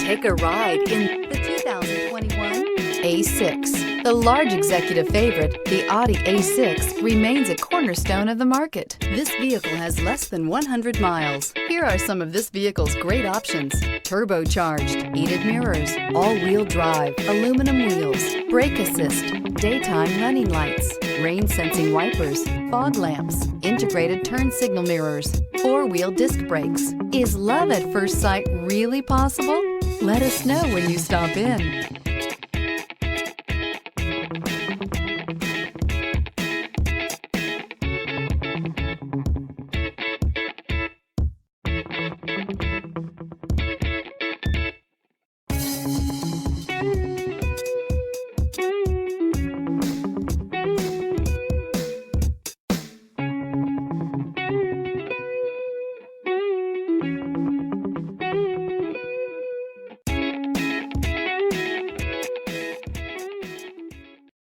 Take a ride in the 2021 A6. The large executive favorite, the Audi A6, remains a cornerstone of the market. This vehicle has less than 100 miles. Here are some of this vehicle's great options: turbocharged, heated mirrors, all-wheel drive, aluminum wheels, brake assist, daytime running lights, rain-sensing wipers, fog lamps, integrated turn signal mirrors, four-wheel disc brakes. Is love at first sight really possible? Let us know when you stop in.